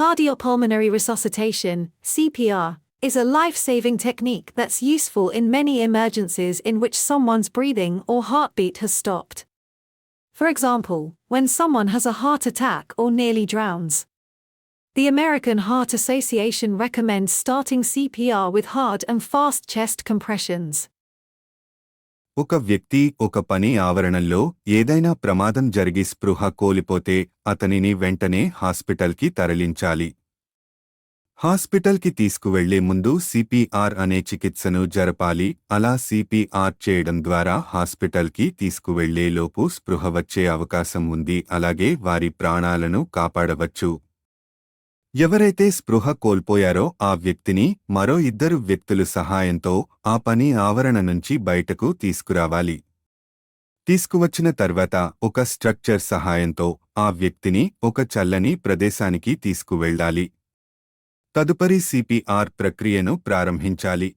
Cardiopulmonary resuscitation, CPR, is a life-saving technique that's useful in many emergencies in which someone's breathing or heartbeat has stopped. For example, when someone has a heart attack or nearly drowns. The American Heart Association recommends starting CPR with hard and fast chest compressions. ఒక వ్యక్తి ఒక పని ఆవరణంలో ఏదైనా ప్రమాదం జరిగి స్పృహ కోల్పోతే అతనిని వెంటనే హాస్పిటల్కి తరలించాలి. హాస్పిటల్కి తీసుకువెళ్లే ముందు సిపిఆర్ అనే చికిత్సను జరపాలి. అలా సిపిఆర్ చేయడం ద్వారా హాస్పిటల్కి తీసుకువెళ్లే లోపు స్పృహ వచ్చే అవకాశం ఉంది. అలాగే వారి ప్రాణాలను కాపాడవచ్చు. ఎవరైతే స్పృహ కోల్పోయారో ఆ వ్యక్తిని మరో ఇద్దరు వ్యక్తుల సహాయంతో ఆ పని ఆవరణ నుంచి బయటకు తీసుకురావాలి. తీసుకువచ్చిన తర్వాత ఒక స్ట్రక్చర్ సహాయంతో ఆ వ్యక్తిని ఒక చల్లని ప్రదేశానికి తీసుకువెళ్లాలి. తదుపరి సిపిఆర్ ప్రక్రియను ప్రారంభించాలి.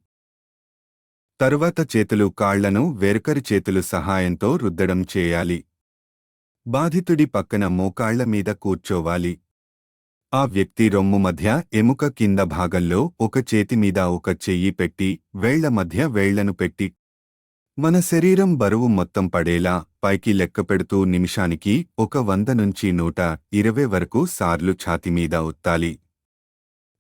తరువాత చేతులు కాళ్లను వేరొకరి చేతులు సహాయంతో రుద్దడం చేయాలి. బాధితుడి పక్కన మోకాళ్ల మీద కూర్చోవాలి. ఆ వ్యక్తి రొమ్ము మధ్య ఎముక కింద భాగంలో ఒక చేతి మీద ఒక చెయ్యి పెట్టి వేళ్ల మధ్య వేళ్లను పెట్టి మన శరీరం బరువు మొత్తం పడేలా పైకి లెక్కపెడుతూ నిమిషానికి 100 నుంచి 120 వరకు సార్లు ఛాతీమీద ఒత్తాలి.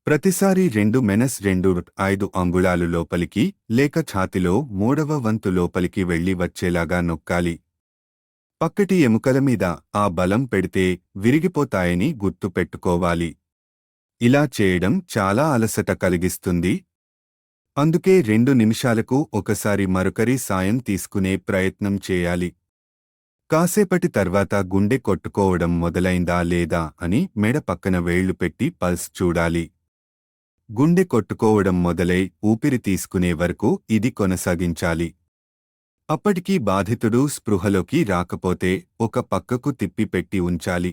ప్రతిసారి 2-2.5 అంగుళాలు లోపలికి లేక ఛాతిలో 3వ వంతు లోపలికి వెళ్లి వచ్చేలాగా నొక్కాలి. పక్కటి ఎముకల మీద ఆ బలం పెడితే విరిగిపోతాయని గుర్తు పెట్టుకోవాలి. ఇలా చేయడం చాలా అలసట కలిగిస్తుంది. అందుకే 2 నిమిషాలకు ఒకసారి మరొకరి సాయం తీసుకునే ప్రయత్నం చేయాలి. కాసేపటి తర్వాత గుండె కొట్టుకోవడం మొదలైందా లేదా అని మెడ పక్కన వేళ్లు పెట్టి పల్స్ చూడాలి. గుండె కొట్టుకోవడం మొదలై ఊపిరి తీసుకునే వరకు ఇది కొనసాగించాలి. అప్పటికీ బాధితుడు స్పృహలోకి రాకపోతే ఒక పక్కకు తిప్పిపెట్టి ఉంచాలి.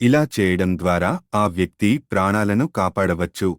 ఇలా చేయడం ద్వారా ఆ వ్యక్తి ప్రాణాలను కాపాడవచ్చు.